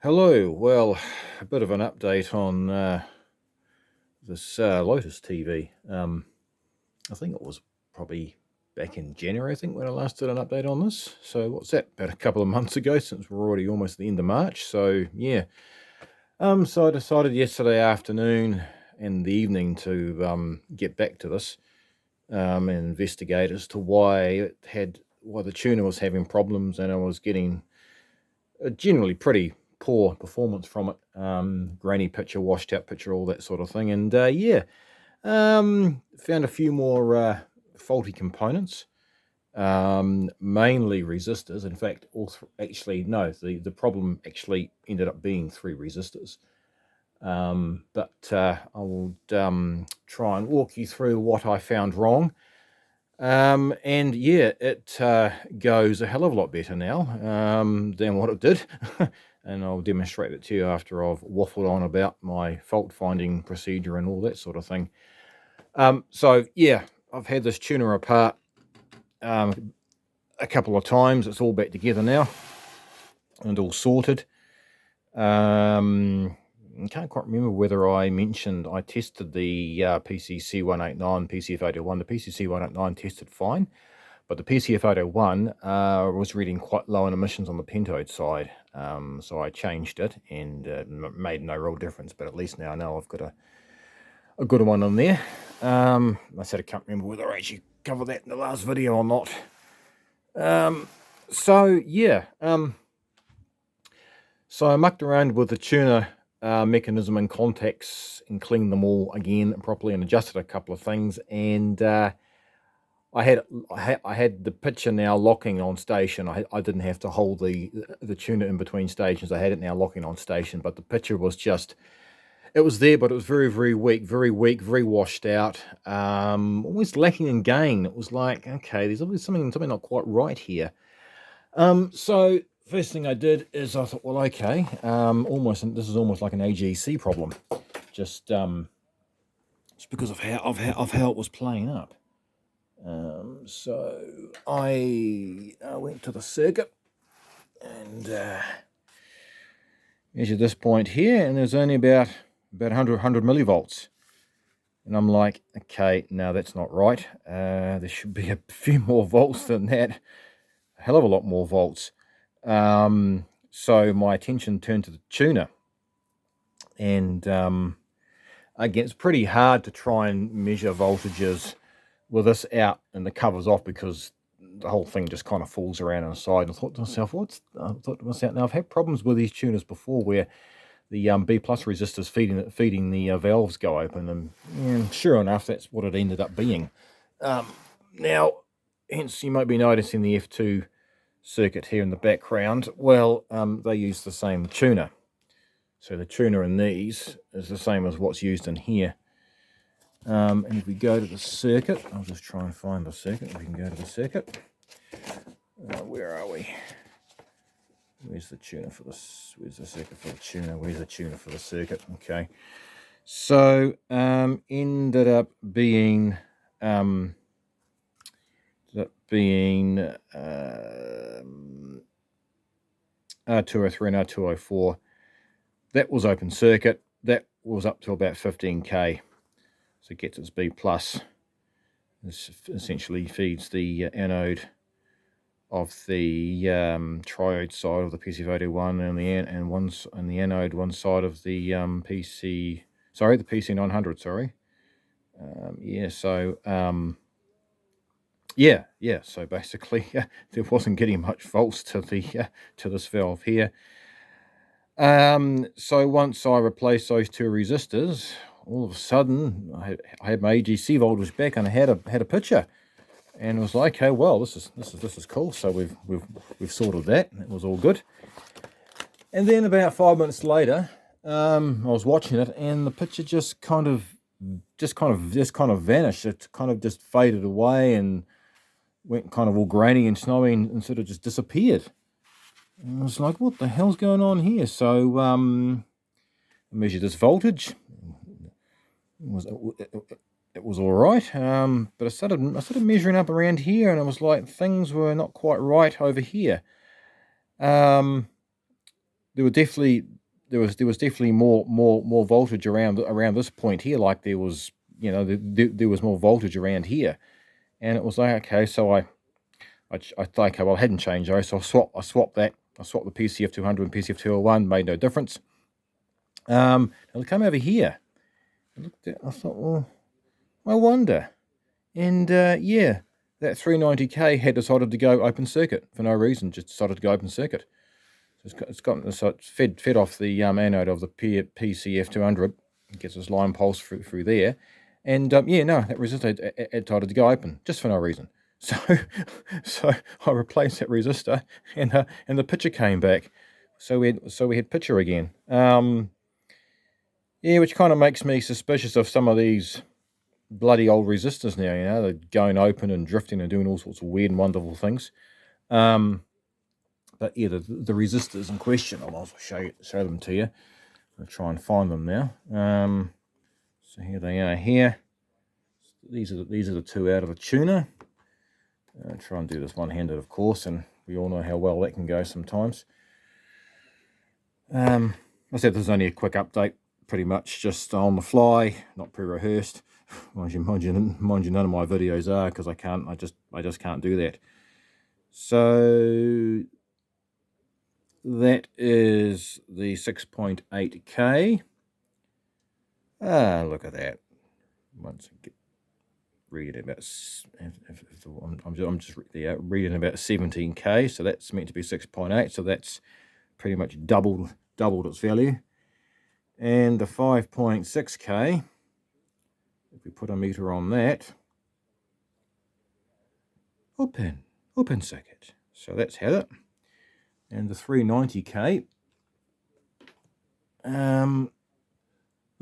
Hello. Well, a bit of an update on this Lotus TV. I think it was probably back in January, I think, when I last did an update on this. So what's that? About a couple of months ago, since we're already almost at the end of March. So yeah. So I decided yesterday afternoon and the evening to get back to this and investigate as to why the tuner was having problems, and I was getting a generally pretty poor performance from it. Grainy picture, washed out picture, all that sort of thing. And found a few more faulty components, mainly resistors. In fact, the problem actually ended up being 3 resistors. But I will try and walk you through what I found wrong. And yeah, it goes a hell of a lot better now than what it did. And I'll demonstrate it to you after I've waffled on about my fault finding procedure and all that sort of thing. So yeah, I've had this tuner apart a couple of times. It's all back together now and all sorted. I can't quite remember whether I mentioned I tested the PCC189, PCF801. The PCC189 tested fine, but the PCF801 was reading quite low in emissions on the pentode side. So I changed it, and made no real difference, but at least now I know I've got a good one on there. I said I can't remember whether I actually covered that in the last video or not. So yeah, so I mucked around with the tuner mechanism and contacts and cleaned them all again properly and adjusted a couple of things, and I had the pitcher now locking on station. I didn't have to hold the tuner in between stations. I had it now locking on station, but the pitcher was just, it was there, but it was very, very weak, very washed out, almost lacking in gain. It was like, okay, there's obviously something not quite right here. So first thing I did is I thought, well, okay, this is almost like an AGC problem, just because of how it was playing up. So I went to the circuit and measured this point here, and there's only about 100 millivolts. And I'm like, okay, no, that's not right. There should be a few more volts than that, a hell of a lot more volts. So my attention turned to the tuner, and again, it's pretty hard to try and measure voltages with this out and the covers off, because the whole thing just kind of falls around on the side. And I thought to myself, now I've had problems with these tuners before where the B plus resistors feeding the valves go open, and sure enough, that's what it ended up being. Now, hence you might be noticing the F2 circuit here in the background. Well, they use the same tuner, so the tuner in these is the same as what's used in here. And if we go to the circuit, I'll just try and find the circuit. We can go to the circuit. Where are we? Where's the tuner for this? Where's the circuit for the tuner? Where's the tuner for the circuit? Okay. So ended up being 203 and R204. That was open circuit. That was up to about 15k. So it gets its B plus. This essentially feeds the anode of the triode side of the PCF801 and the anode one side of the the PC900. Sorry. So basically, there wasn't getting much volts to this valve here. So once I replaced those 2 resistors, all of a sudden I had my AGC voltage back, and I had a pitcher, and it was like, okay, well, this is cool. So we've sorted that. It was all good. And then about 5 minutes later, I was watching it, and the pitcher just kind of vanished. It kind of just faded away and went kind of all grainy and snowy, and sort of just disappeared. And I was like, what the hell's going on here? So I measured this voltage. It was all right, but I started measuring up around here, and it was like things were not quite right over here. There were definitely there was definitely more voltage around this point here. Like there was, you know, there was more voltage around here, and it was like, okay, so I like, well, I hadn't changed those, so I swapped the PCF 200 and PCF 201, made no difference. And I come over here, I looked at, I thought, well, I wonder, and yeah, that 390K had decided to go open circuit for no reason, just decided to go open circuit. So it's fed off the anode of the PCF 200, gets its line pulse through there, and yeah, no, that resistor had decided to go open just for no reason. So I replaced that resistor, and the picture came back. So we had picture again. Yeah, which kind of makes me suspicious of some of these bloody old resistors now. You know, they're going open and drifting and doing all sorts of weird and wonderful things. But yeah, the resistors in question, I'll also show them to you. I'll try and find them now. So here they are here. These are the two out of the tuner. I'll try and do this one-handed, of course, and we all know how well that can go sometimes. I said this is only a quick update, pretty much just on the fly, not pre-rehearsed. Mind you, none of my videos are, because I just can't do that. So that is the 6.8K. Look at that. Once I get reading about, I'm just reading about 17K, so that's meant to be 6.8, so that's pretty much doubled its value. And the 5.6K, if we put a meter on that, open circuit. So that's had it. And the 390K,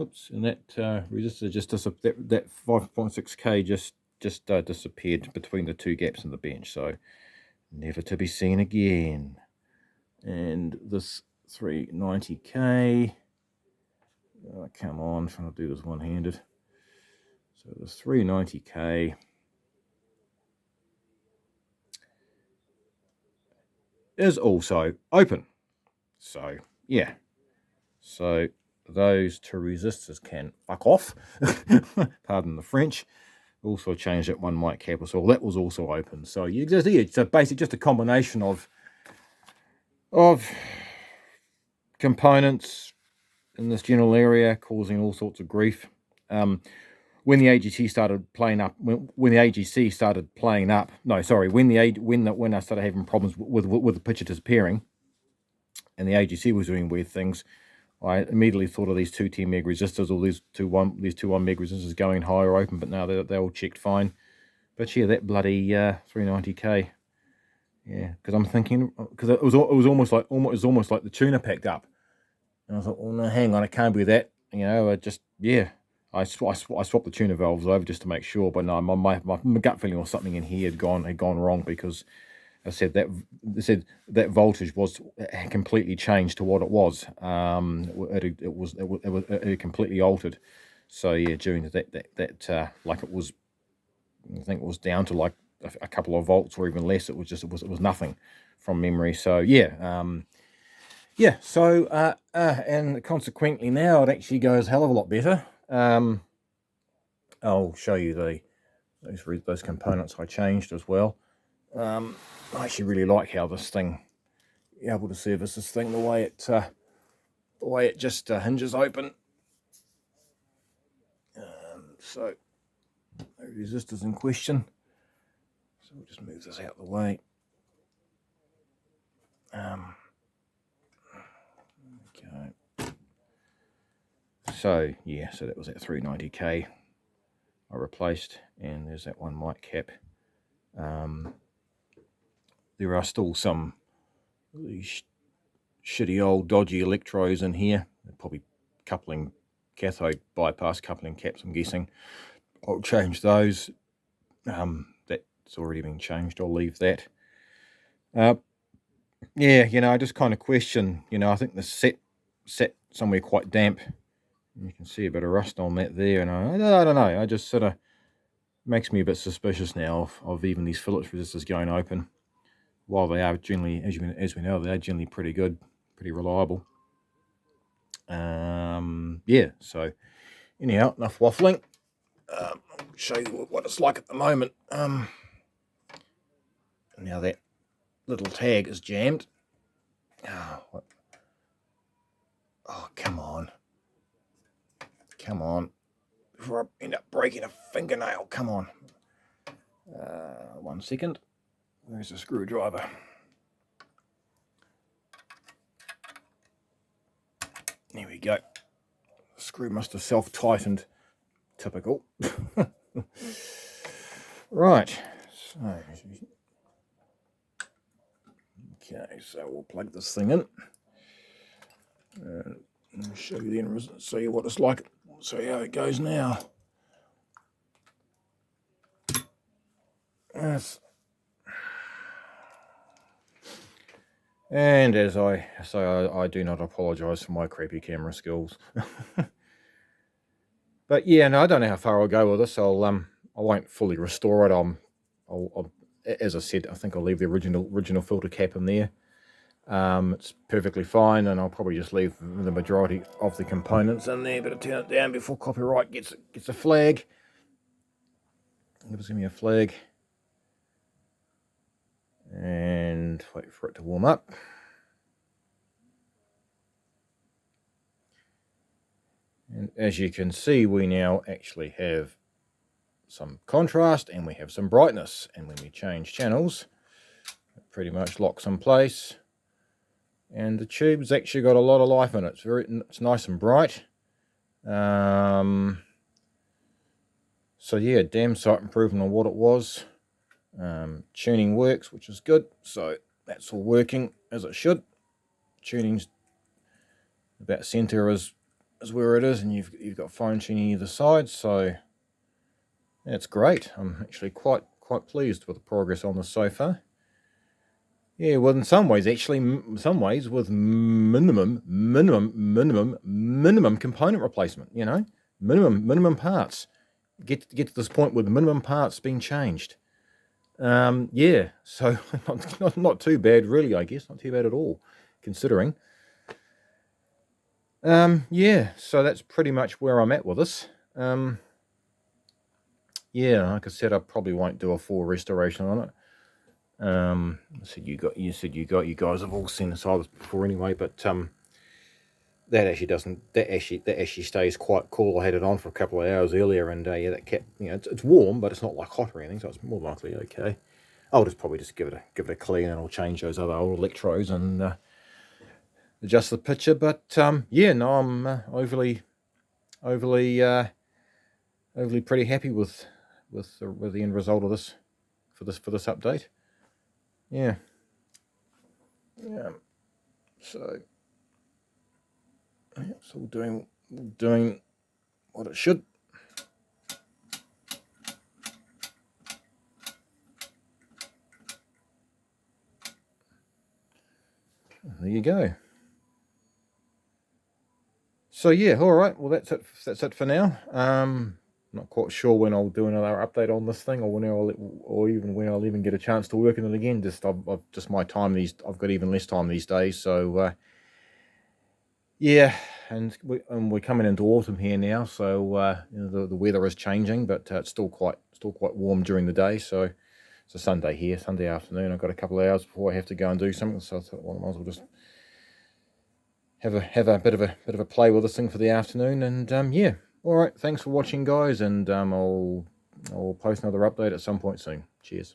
oops, and that resistor just that 5.6K just disappeared between the two gaps in the bench, so never to be seen again. And this 390K, oh, come on, I'm trying to do this one-handed. So the 390K is also open. So yeah, so those two resistors can fuck off. Pardon the French. Also changed that one mic cap as well. That was also open. So you just, yeah, so basically just a combination of components in this general area causing all sorts of grief. When the AGC started playing up, when the AGC started playing up, no, sorry, when I started having problems with the picture disappearing, and the AGC was doing weird things, I immediately thought of these two 10 meg resistors, or these two 1 meg resistors going higher open, but now they're all checked fine. But yeah, that bloody 390K, yeah, because I'm thinking, because it was almost like the tuner packed up, and I thought, well, no, hang on, it can't be that, you know. I swapped the tuner valves over just to make sure, but no, my gut feeling was something in here had gone wrong, because I said that voltage had completely changed to what it was. It completely altered. So yeah, during that like it was, I think it was down to like a couple of volts or even less. It was nothing from memory. So yeah, yeah. So and consequently now it actually goes a hell of a lot better. I'll show you those components I changed as well. I actually really like how this thing, able to service this thing, the way it just hinges open. So no resistors in question. So we'll just move this out of the way. Okay. So yeah, so that was that 390K I replaced, and there's that one mic cap. There are still some these shitty old dodgy electrodes in here. They're probably cathode bypass coupling caps, I'm guessing. I'll change those. That's already been changed. I'll leave that. Yeah, you know, I just kind of question, you know, I think the set somewhere quite damp. You can see a bit of rust on that there, and I don't know. I just sort of makes me a bit suspicious now of even these Phillips resistors going open. While they are generally, as we know, they are generally pretty good, pretty reliable. Yeah, so anyhow, enough waffling. I'll show you what it's like at the moment. Now that little tag is jammed. Oh, come on. Come on. Before I end up breaking a fingernail. Come on. 1 second. Where's the screwdriver? There we go. The screw must have self-tightened. Typical. Right. Okay, so we'll plug this thing in. I'll show you the end result, show you what it's like. See how it goes now. Yes. And as I say, I do not apologise for my crappy camera skills. But yeah, no, I don't know how far I'll go with this. I won't fully restore it. I'll as I said, I think I'll leave the original filter cap in there. It's perfectly fine, and I'll probably just leave the majority of the components in there, but I'll turn it down before copyright gets a flag. Give me a flag. And wait for it to warm up. And as you can see, we now actually have some contrast and we have some brightness. And when we change channels, it pretty much locks in place. And the tube's actually got a lot of life in it. It's nice and bright. So yeah, damn sight improvement on what it was. Tuning works, which is good. So that's all working as it should. Tuning's about center is where it is, and you've got fine tuning either side. So that's great. I'm actually quite pleased with the progress on this so far. Yeah, well, in some ways with minimum component replacement. You know, minimum parts. Get to this point with minimum parts being changed. Yeah, so not too bad really, I guess. Not too bad at all, considering. Yeah, so that's pretty much where I'm at with this. Yeah, like I said, I probably won't do a full restoration on it. You guys have all seen this before anyway, but that actually stays quite cool. I had it on for a couple of hours earlier, and yeah, that kept, it's warm, but it's not like hot or anything, so it's more likely okay. I'll probably just give it a clean, and I'll change those other old electrodes and adjust the picture. But yeah, no, I'm overly pretty happy with the end result of this for this update. Yeah. So yeah, it's all doing what it should. There you go. So yeah, all right. Well, that's it for now. Not quite sure when I'll do another update on this thing, or when I'll even get a chance to work on it again. Just my time I've got even less time these days. So yeah, and we're coming into autumn here now, so the weather is changing, but it's still quite warm during the day. So it's a Sunday afternoon. I've got a couple of hours before I have to go and do something, so I thought, well, I might as well just have a bit of a play with this thing for the afternoon. And yeah, all right. Thanks for watching, guys, and I'll post another update at some point soon. Cheers.